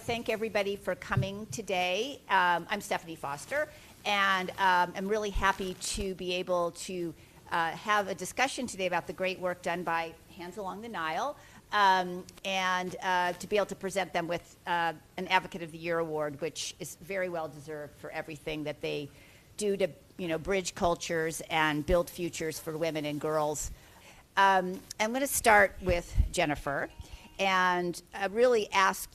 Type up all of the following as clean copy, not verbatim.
thank everybody for coming today. I'm Stephenie Foster, and I'm really happy to be able to have a discussion today about the great work done by Hands Along the Nile, and to be able to present them with an Advocate of the Year award, which is very well deserved for everything that they do to bridge cultures and build futures for women and girls. I'm going to start with Jennifer and really ask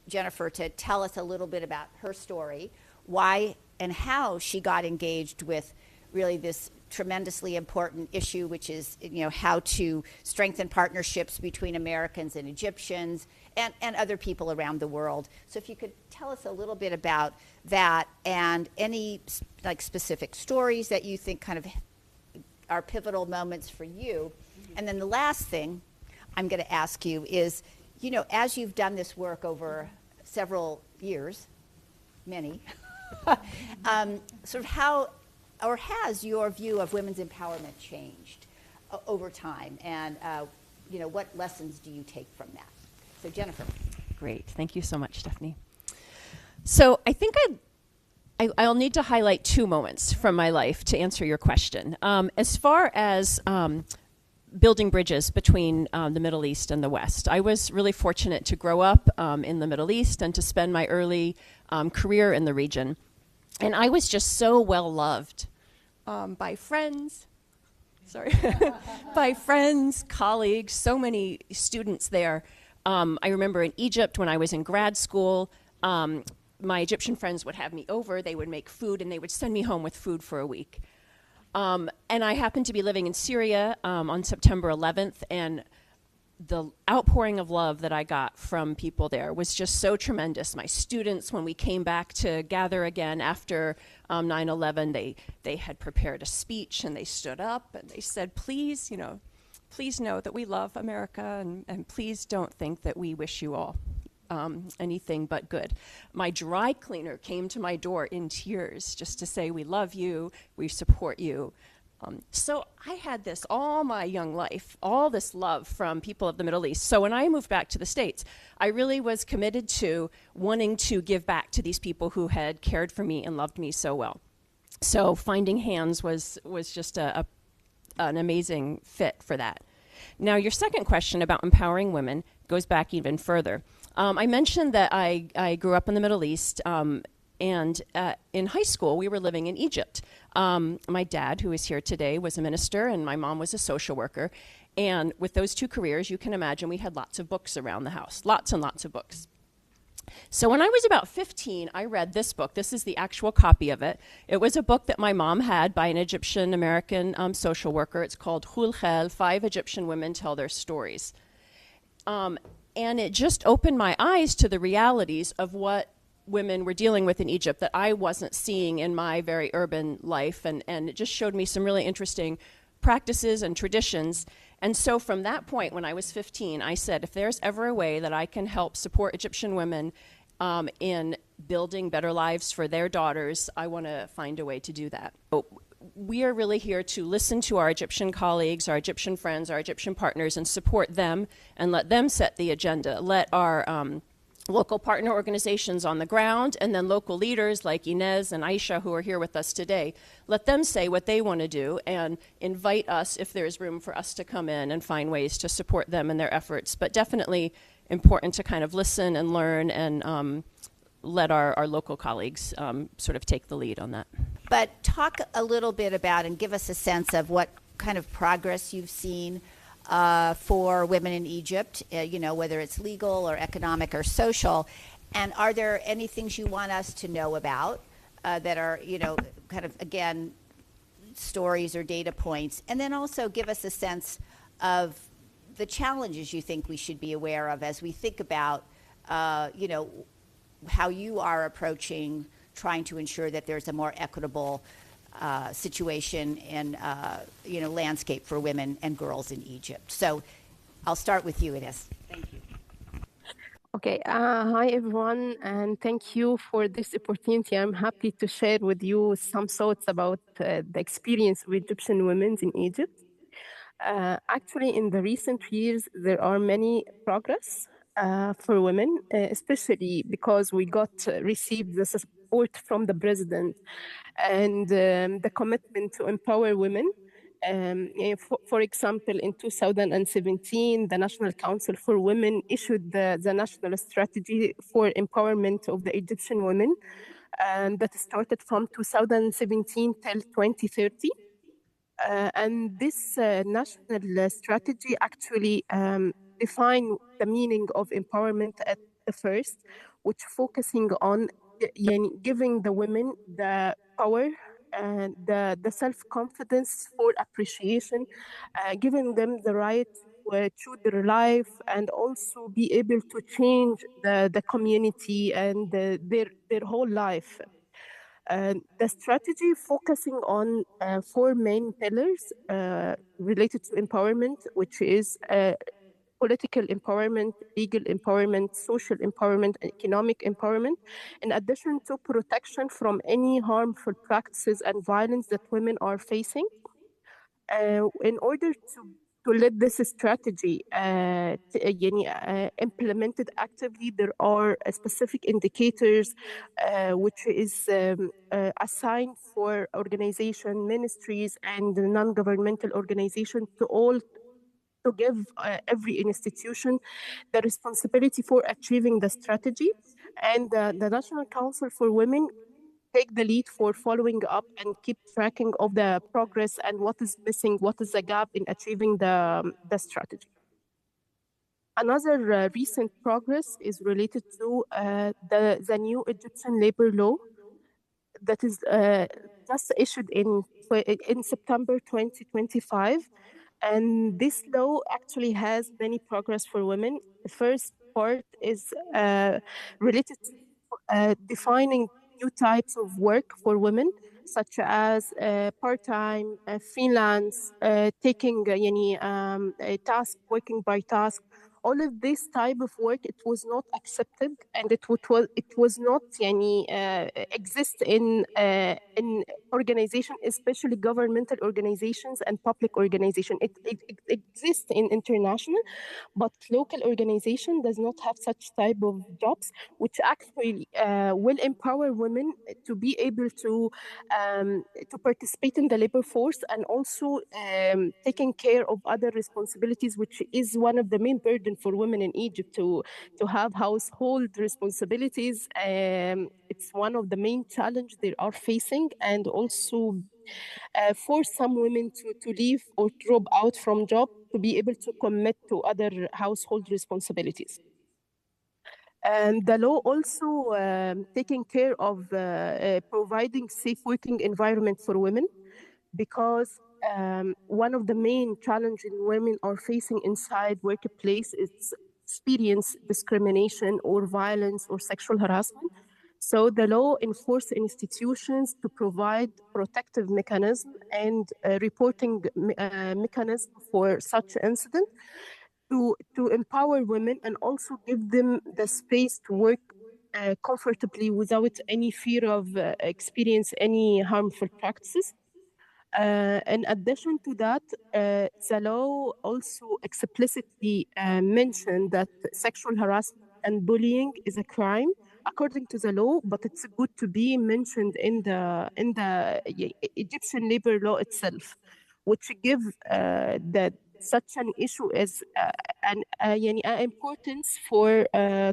Jennifer to tell us a little bit about her story, why and how she got engaged with really this tremendously important issue, which is how to strengthen partnerships between Americans and Egyptians and other people around the world. So if you could tell us a little bit about that and any specific stories that you think kind of are pivotal moments for you. And then the last thing I'm going to ask you is, as you've done this work over several years, many, sort of how or has your view of women's empowerment changed over time? And, what lessons do you take from that? So Jennifer. Great. Thank you so much, Stephenie. So I think I'll need to highlight two moments from my life to answer your question. As far as building bridges between the Middle East and the West, I was really fortunate to grow up in the Middle East and to spend my early career in the region. And I was just so well loved by friends, by friends, colleagues, so many students there. I remember in Egypt when I was in grad school, my Egyptian friends would have me over, they would make food, and they would send me home with food for a week. And I happened to be living in Syria on September 11th, and the outpouring of love that I got from people there was just so tremendous. My students, when we came back to gather again after 9/11, they had prepared a speech, and they stood up, and they said, please know that we love America, and please don't think that we wish you all anything but good. My dry cleaner came to my door in tears just to say, we love you, we support you. So I had this all my young life, all this love from people of the Middle East. So when I moved back to the States, I really was committed to wanting to give back to these people who had cared for me and loved me so well. So finding Hands was just an amazing fit for that. Now, your second question about empowering women goes back even further. I mentioned that I grew up in the Middle East, and in high school, we were living in Egypt. My dad, who is here today, was a minister, and my mom was a social worker. And with those two careers, you can imagine we had lots of books around the house, lots and lots of books. So when I was about 15, I read this book. This is the actual copy of it. It was a book that my mom had by an Egyptian-American social worker. It's called Hul Khel, 5 Egyptian Women Tell Their Stories. And it just opened my eyes to the realities of what women were dealing with in Egypt that I wasn't seeing in my very urban life. And it just showed me some really interesting practices and traditions. And so from that point, when I was 15, I said, if there's ever a way that I can help support Egyptian women in building better lives for their daughters, I want to find a way to do that. So we are really here to listen to our Egyptian colleagues, our Egyptian friends, our Egyptian partners, and support them and let them set the agenda. Let our local partner organizations on the ground and then local leaders like Inez and Aisha, who are here with us today, let them say what they want to do and invite us if there's room for us to come in and find ways to support them in their efforts. But definitely important to kind of listen and learn and let our local colleagues sort of take the lead on that. But talk a little bit about and give us a sense of what kind of progress you've seen for women in Egypt, whether it's legal or economic or social. And are there any things you want us to know about that are, kind of, again, stories or data points? And then also give us a sense of the challenges you think we should be aware of as we think about, how you are approaching trying to ensure that there's a more equitable situation and landscape for women and girls in Egypt. So I'll start with you, Inez. Thank you. Okay. Hi, everyone, and thank you for this opportunity. I'm happy to share with you some thoughts about the experience of Egyptian women in Egypt. Actually, in the recent years, there are many progress for women, especially because we got received the support from the president and the commitment to empower women. For example, in 2017, the National Council for Women issued the National Strategy for Empowerment of the Egyptian Women, and that started from 2017 till 2030. And this national strategy actually define the meaning of empowerment at the first, which focusing on giving the women the power and the self-confidence for appreciation, giving them the right to choose their life and also be able to change the community and their whole life. The strategy focusing on four main pillars related to empowerment, which is political empowerment, legal empowerment, social empowerment, and economic empowerment, in addition to protection from any harmful practices and violence that women are facing. In order to let this strategy implemented actively, there are specific indicators which is assigned for organization, ministries, and non-governmental organization to all to give every institution the responsibility for achieving the strategy. And the National Council for Women take the lead for following up and keep tracking of the progress and what is missing, what is the gap in achieving the strategy. Another recent progress is related to the new Egyptian labor law that is just issued in September 2025. And this law actually has many progress for women. The first part is related to defining new types of work for women, such as part-time, freelance, taking a task, working by task. All of this type of work, it was not accepted, and it was not exist in organization, especially governmental organizations and public organization. It exists in international, but local organization does not have such type of jobs, which actually will empower women to be able to participate in the labor force and also taking care of other responsibilities, which is one of the main burden for women in Egypt to have household responsibilities. It's one of the main challenge they are facing, and also for some women to leave or drop out from job to be able to commit to other household responsibilities. And the law also taking care of providing safe working environment for women, because one of the main challenges women are facing inside workplace is experience discrimination or violence or sexual harassment. So the law enforces institutions to provide protective mechanism and reporting mechanism for such incident to empower women and also give them the space to work comfortably without any fear of experience any harmful practices. In addition to that, the law also explicitly mentioned that sexual harassment and bullying is a crime according to the law, but it's good to be mentioned in the Egyptian labor law itself, which give that such an issue as an importance for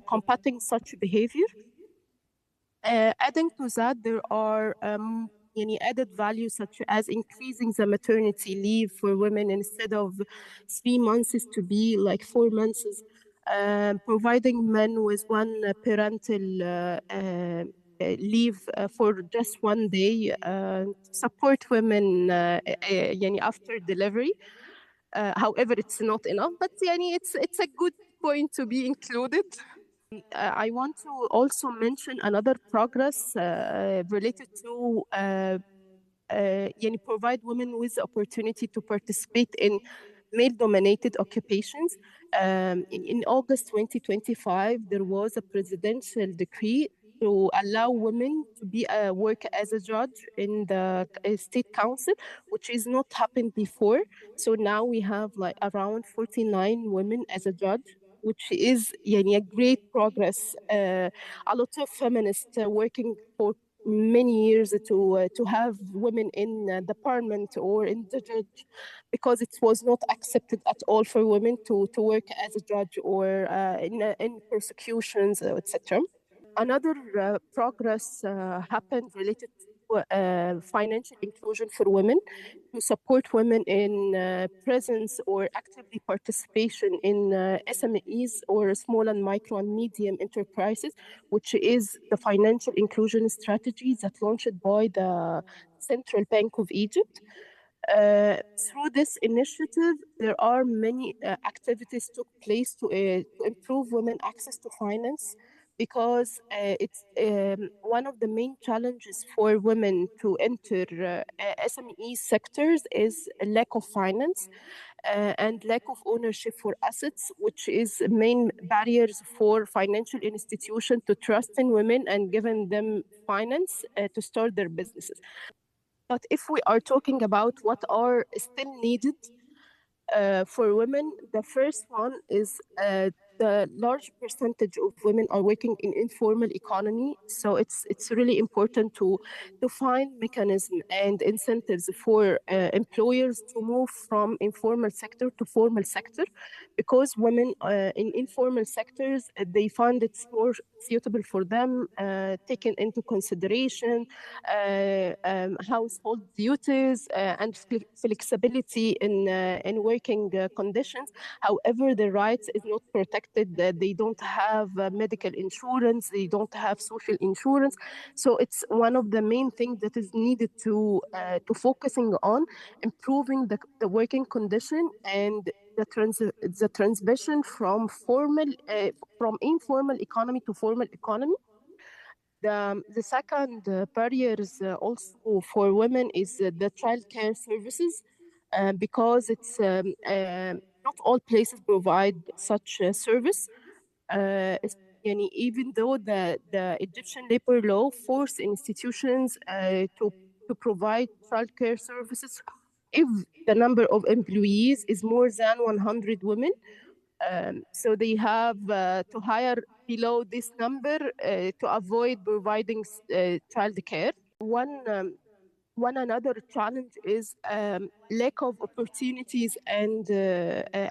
combating such behavior. Adding to that, there are any added values such as increasing the maternity leave for women instead of 3 months is to be like 4 months, providing men with one parental leave for just one day, support women after delivery. However, it's not enough, but it's a good point to be included. I want to also mention another progress related to provide women with the opportunity to participate in male-dominated occupations. In August 2025, there was a presidential decree to allow women to be work as a judge in the state council, which is not happened before. So now we have like around 49 women as a judge. which is يعني, a great progress. A lot of feminists working for many years to have women in the parliament or in the judge, because it was not accepted at all for women to work as a judge or in prosecutions, etc. Another progress happened related to financial inclusion for women, to support women in presence or actively participation in SMEs or small and micro and medium enterprises, which is the financial inclusion strategy that launched by the Central Bank of Egypt. Through this initiative, there are many activities took place to improve women access to finance, because it's one of the main challenges for women to enter SME sectors is a lack of finance and lack of ownership for assets, which is main barriers for financial institutions to trust in women and giving them finance to start their businesses. But if we are talking about what are still needed for women, the first one is the large percentage of women are working in informal economy. So it's really important to find mechanism and incentives for employers to move from informal sector to formal sector, because women in informal sectors, they find it's more suitable for them, taken into consideration household duties and flexibility in working conditions. However, their rights is not protected. They don't have medical insurance. They don't have social insurance. So it's one of the main things that is needed to focusing on improving the working condition and the transition from from informal economy to formal economy. The second barriers also for women is the childcare services, because it's not all places provide such a service. Even though the Egyptian labor law force institutions to provide childcare services if the number of employees is more than 100 women. So they have to hire below this number to avoid providing childcare. One another challenge is lack of opportunities and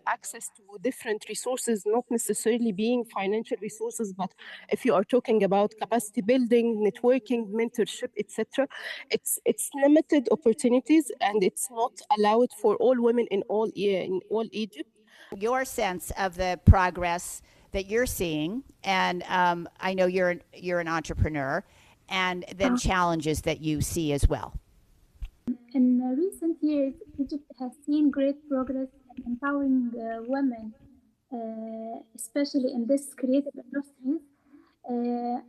access to different resources, not necessarily being financial resources, but if you are talking about capacity building, networking, mentorship, etc., it's limited opportunities, and it's not allowed for all women in all Egypt. Your sense of the progress that you're seeing, and I know you're an entrepreneur, and then challenges that you see as well. In recent years, Egypt has seen great progress in empowering women, especially in this creative industries,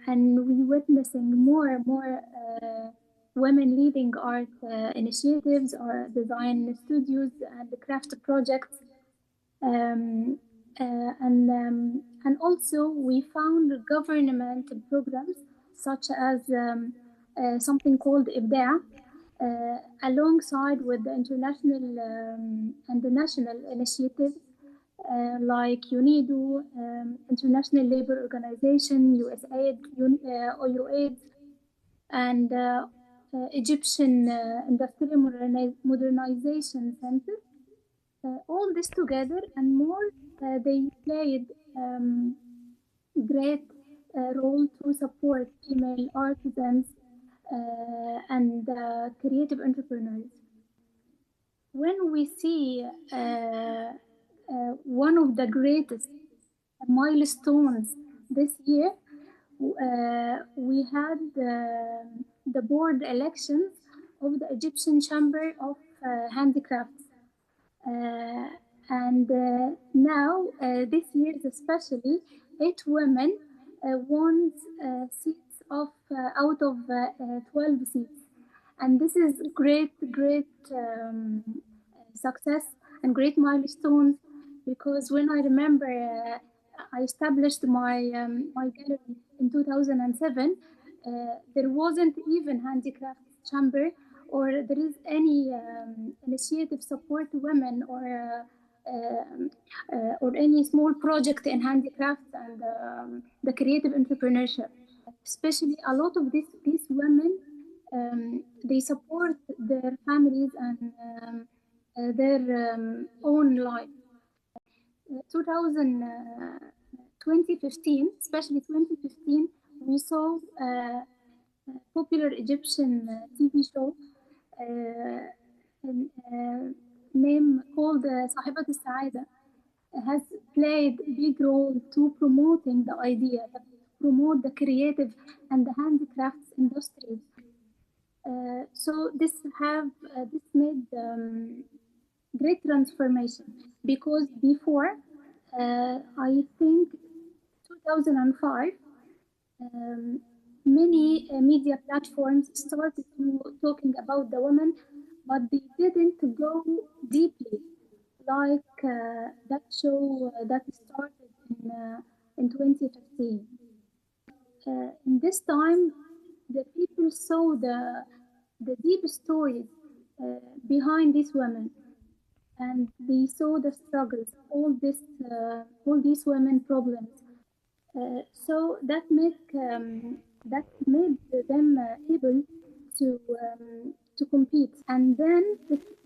and we're witnessing more and more women leading art initiatives or design studios and craft projects. And also we found government programs such as something called IBDAع, alongside with the international and the national initiatives like UNIDO, International Labour Organization, USAID, OUAID, and Egyptian Industrial Modernization Center. All this together and more, they played great role to support female artisans and creative entrepreneurs. When we see one of the greatest milestones this year, we had the board elections of the Egyptian Chamber of Handicrafts. And now, this year especially, 8 women won seats out of 12 seats. And this is great success and great milestones, because when I remember I established my gallery in 2007, there wasn't even handicraft chamber, or there is any initiative support women or or any small project in handicrafts and the creative entrepreneurship. Especially a lot of these women, they support their families and their own life. 2015, especially 2015, we saw a popular Egyptian TV show name called صاحبة السعادة, has played a big role to promoting the idea, to promote the creative and the handicrafts industries. So this made great transformation, because before, I think 2005, many media platforms started to talking about the women, but they didn't go deeply, like that show that started in 2015. In this time, the people saw the deep stories behind these women, and they saw the struggles, all these women problems. So that made them able to compete. And then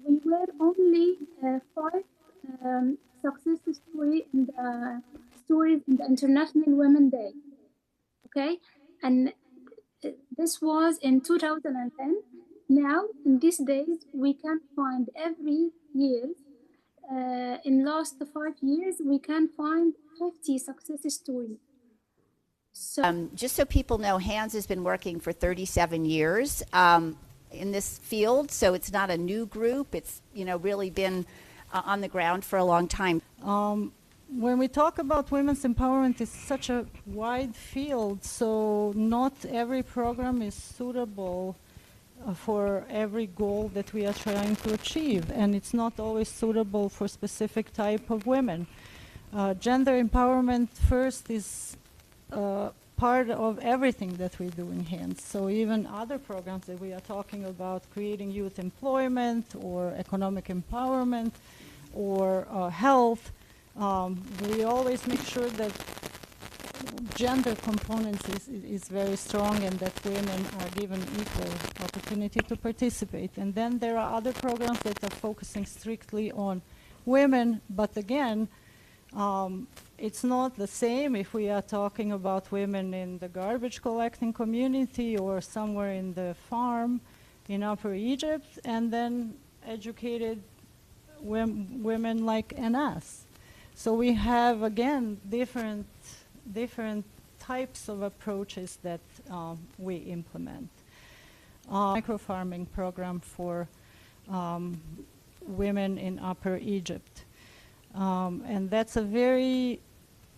we were only 5 success stories in the International Women's Day. Okay, and this was in 2010. Now, in these days, we can find every year. In last 5 years, we can find 50 success stories. So, Just so people know, Hands has been working for 37 years in this field, so it's not a new group. It's really been on the ground for a long time. When we talk about women's empowerment, it's such a wide field, so not every program is suitable for every goal that we are trying to achieve, and it's not always suitable for specific type of women. Gender empowerment first is part of everything that we do in Hands. So even other programs that we are talking about, creating youth employment or economic empowerment or health, we always make sure that gender components is very strong and that women are given equal opportunity to participate. And then there are other programs that are focusing strictly on women, but again, it's not the same if we are talking about women in the garbage collecting community or somewhere in the farm in Upper Egypt, and then educated women like us. So we have, again, different types of approaches that we implement. Microfarming program for women in Upper Egypt. And that's a very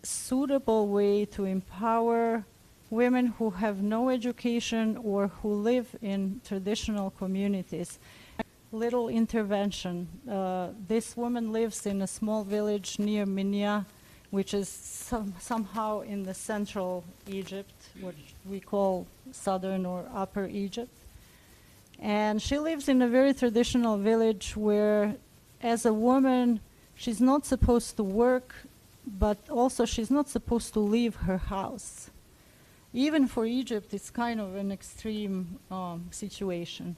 suitable way to empower women who have no education or who live in traditional communities. Little intervention. This woman lives in a small village near Minya, which is somehow in the central Egypt, which we call southern or Upper Egypt. And she lives in a very traditional village where, as a woman, she's not supposed to work, but also she's not supposed to leave her house. Even for Egypt, it's kind of an extreme situation.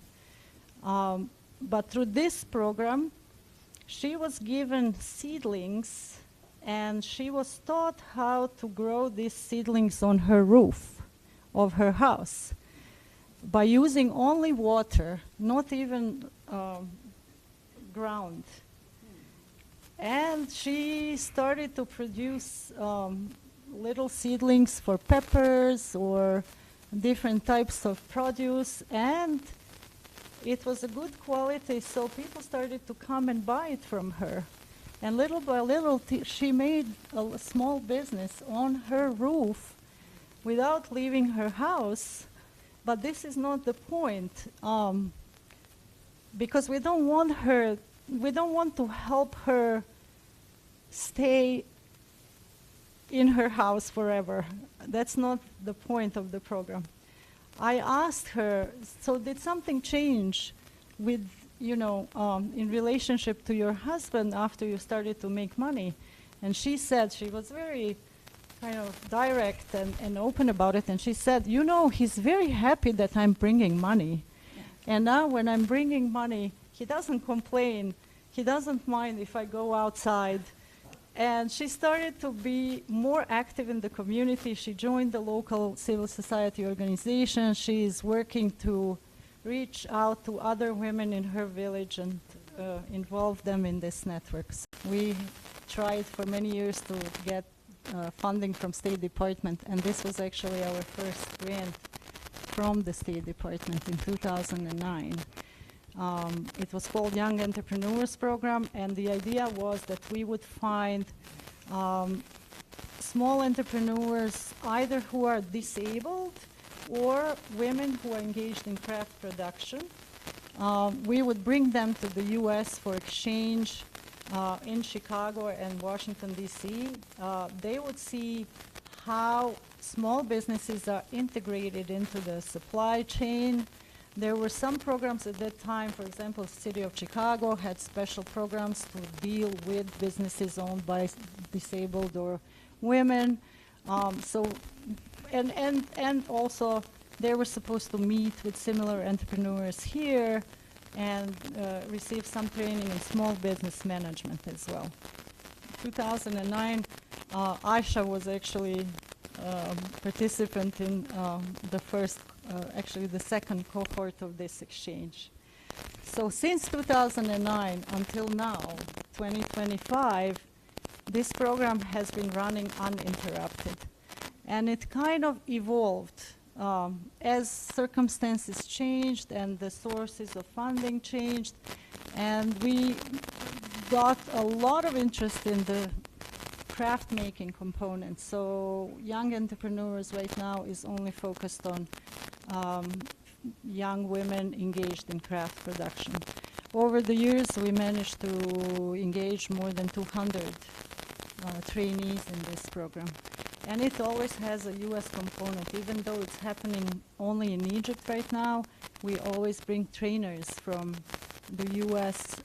But through this program, she was given seedlings, and she was taught how to grow these seedlings on her roof of her house by using only water, not even ground. And she started to produce little seedlings for peppers or different types of produce, and it was a good quality, so people started to come and buy it from her. And little by little, she made a small business on her roof without leaving her house. But this is not the point, because we don't want to help her stay in her house forever. That's not the point of the program. I asked her, so did something change with in relationship to your husband after you started to make money? And she said, she was very kind of direct and open about it, and she said, he's very happy that I'm bringing money. Yeah. And now when I'm bringing money, he doesn't complain. He doesn't mind if I go outside. And she started to be more active in the community. She joined the local civil society organization. She is working to reach out to other women in her village and involve them in this networks. We tried for many years to get funding from State Department, and this was actually our first grant from the State Department in 2009. It was called Young Entrepreneurs Program, and the idea was that we would find small entrepreneurs either who are disabled or women who are engaged in craft production. We would bring them to the U.S. for exchange in Chicago and Washington, D.C. They would see how small businesses are integrated into the supply chain. There were some programs at that time, for example, the City of Chicago had special programs to deal with businesses owned by disabled or women. And also they were supposed to meet with similar entrepreneurs here and receive some training in small business management as well. 2009, Aisha was actually participant in the first, actually the second cohort of this exchange. So since 2009 until now, 2025, this program has been running uninterrupted. And it kind of evolved as circumstances changed and the sources of funding changed. And we got a lot of interest in the craft making component. So Young Entrepreneurs right now is only focused on young women engaged in craft production. Over the years, we managed to engage more than 200 trainees in this program. And it always has a U.S. component. Even though it's happening only in Egypt right now, we always bring trainers from the U.S.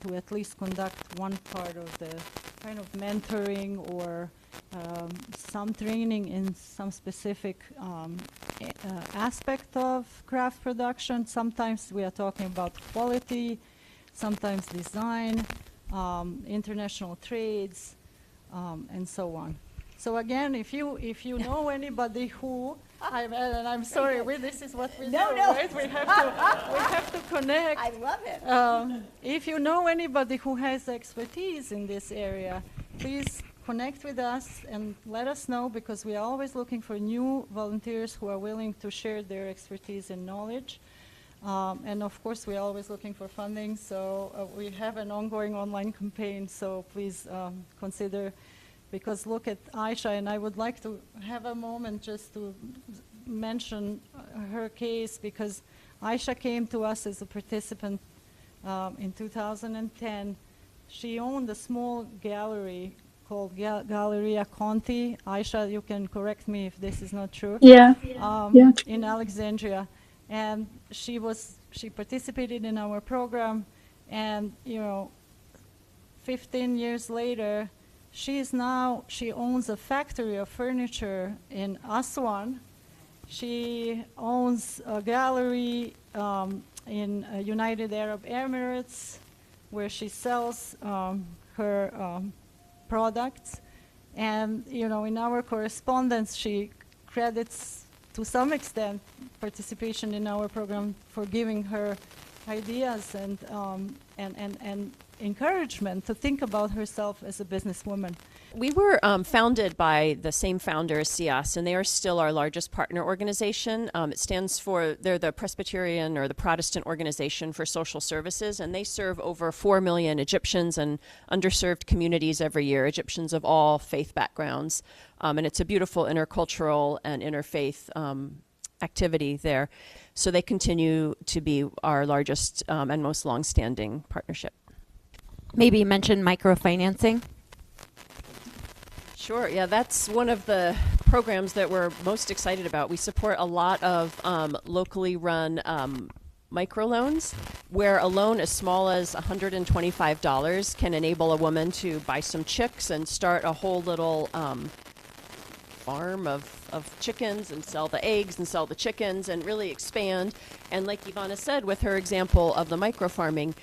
To at least conduct one part of the kind of mentoring or some training in some specific aspect of craft production. Sometimes we are talking about quality, sometimes design, international trades, and so on. So again, if you know anybody who, and I'm sorry, this is what we do, right? We have to connect. I love it. If you know anybody who has expertise in this area, please connect with us and let us know, because we are always looking for new volunteers who are willing to share their expertise and knowledge. And of course, we are always looking for funding. So we have an ongoing online campaign. So please consider. Because look at Aisha, and I would like to have a moment just to mention her case, because Aisha came to us as a participant in 2010. She owned a small gallery called Galleria Conti. Aisha, you can correct me if this is not true. Yeah. In Alexandria. And she participated in our program, and 15 years later, she owns a factory of furniture in Aswan. She owns a gallery in United Arab Emirates where she sells her products. And, in our correspondence, she credits, to some extent, participation in our program for giving her ideas and encouragement to think about herself as a businesswoman. We were founded by the same founder as SIAS, and they are still our largest partner organization. It stands for, they're the Presbyterian or the Protestant Organization for Social Services, and they serve over 4 million Egyptians and underserved communities every year, Egyptians of all faith backgrounds. And it's a beautiful intercultural and interfaith activity there. So they continue to be our largest and most longstanding partnership. Maybe mention microfinancing. Sure, yeah, that's one of the programs that we're most excited about. We support a lot of locally run microloans, where a loan as small as $125 can enable a woman to buy some chicks and start a whole little farm of chickens and sell the eggs and sell the chickens and really expand. And like Ivana said, with her example of the microfarming,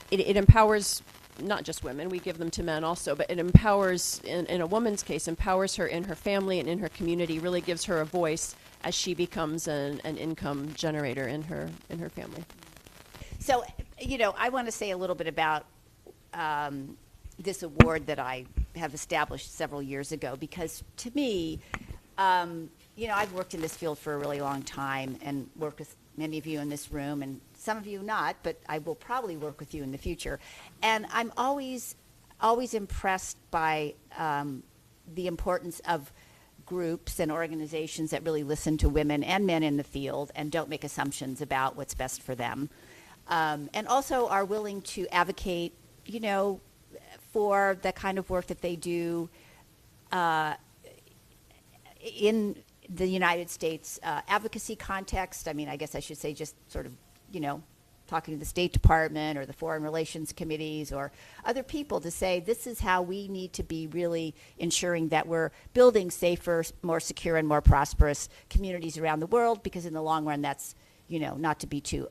it empowers not just women, we give them to men also, but it empowers, in a woman's case, empowers her in her family and in her community, really gives her a voice as she becomes an income generator in her family. So, I want to say a little bit about this award that I have established several years ago, because to me, I've worked in this field for a really long time and worked with many of you in this room, and some of you not, but I will probably work with you in the future. And I'm always impressed by the importance of groups and organizations that really listen to women and men in the field and don't make assumptions about what's best for them. And also are willing to advocate, for the kind of work that they do in the United States advocacy context. I mean, I guess I should say just sort of, talking to the State Department or the Foreign Relations Committees or other people to say this is how we need to be really ensuring that we're building safer, more secure, and more prosperous communities around the world, because in the long run that's, not to be too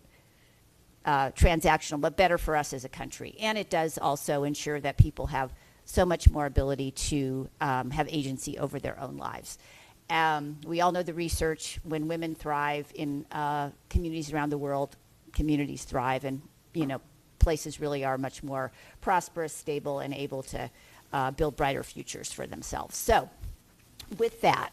transactional, but better for us as a country. And it does also ensure that people have so much more ability to have agency over their own lives. We all know the research: when women thrive in communities around the world, communities thrive, and places really are much more prosperous, stable, and able to build brighter futures for themselves. So with that,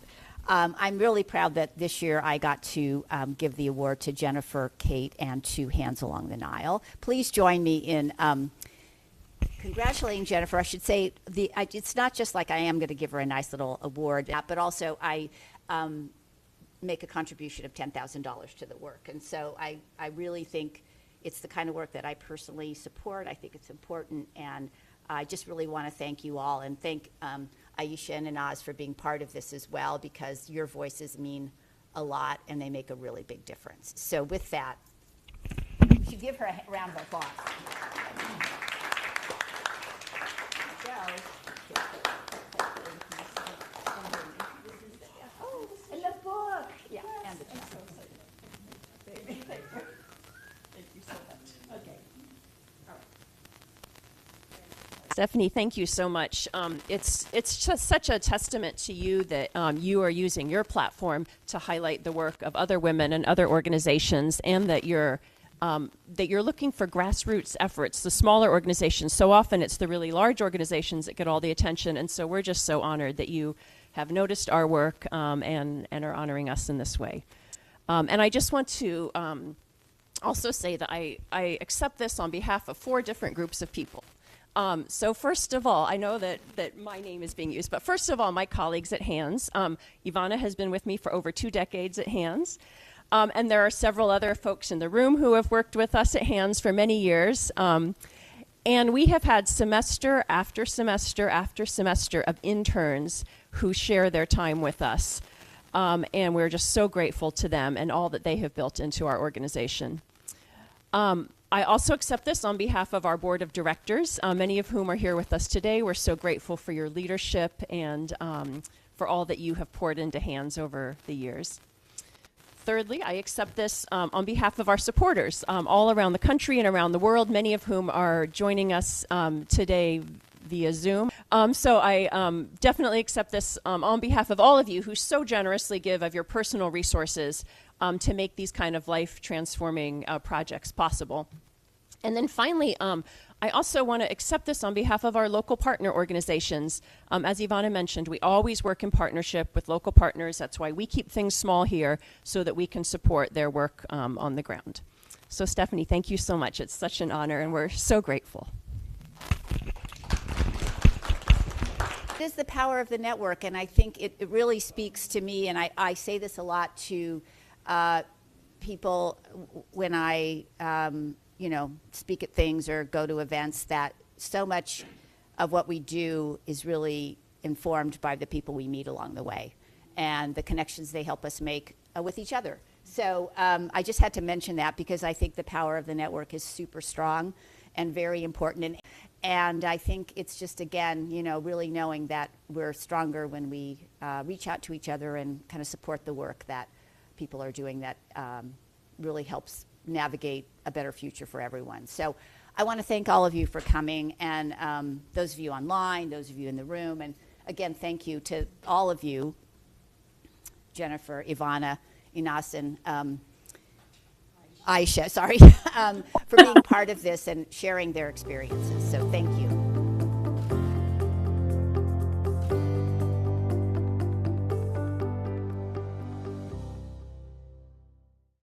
I'm really proud that this year I got to give the award to Jennifer Cate and to Hands Along the Nile. Please join me in congratulating Jennifer. I should say it's not just like I am going to give her a nice little award, but also I make a contribution of $10,000 to the work. And so I really think it's the kind of work that I personally support. I think it's important, and I just really want to thank you all, and thank Aisha and Inaz for being part of this as well, because your voices mean a lot and they make a really big difference. So with that, you should give her a round of applause. And the book. Yeah, and the check. Thank you so much. Okay. Stephenie, thank you so much. It's just such a testament to you that you are using your platform to highlight the work of other women and other organizations, and that you're looking for grassroots efforts, the smaller organizations. So often it's the really large organizations that get all the attention, and so we're just so honored that you have noticed our work and are honoring us in this way. And I just want to also say that I accept this on behalf of 4 different groups of people. So first of all, I know that my name is being used, but first of all, my colleagues at HANDS. Ivana has been with me for over 2 decades at HANDS. And there are several other folks in the room who have worked with us at HANDS for many years. And we have had semester after semester after semester of interns who share their time with us. And we're just so grateful to them and all that they have built into our organization. I also accept this on behalf of our board of directors, many of whom are here with us today. We're so grateful for your leadership and for all that you have poured into HANDS over the years. Thirdly, I accept this on behalf of our supporters all around the country and around the world, many of whom are joining us today via Zoom. So I definitely accept this on behalf of all of you who so generously give of your personal resources to make these kind of life-transforming projects possible. And then finally, I also want to accept this on behalf of our local partner organizations. As Ivana mentioned, we always work in partnership with local partners. That's why we keep things small here, so that we can support their work on the ground. So Stephenie, thank you so much. It's such an honor, and we're so grateful. It is the power of the network, and I think it really speaks to me, and I say this a lot to people when I speak at things or go to events, that so much of what we do is really informed by the people we meet along the way and the connections they help us make with each other. So I just had to mention that because I think the power of the network is super strong and very important. And I think it's just, again, you know, really knowing that we're stronger when we reach out to each other and kind of support the work that people are doing that really helps navigate a better future for everyone. So I want to thank all of you for coming, and those of you online, those of you in the room. And again, thank you to all of you, Jennifer, Ivana, Inasin, Aisha, sorry, for being part of this and sharing their experiences. So thank you.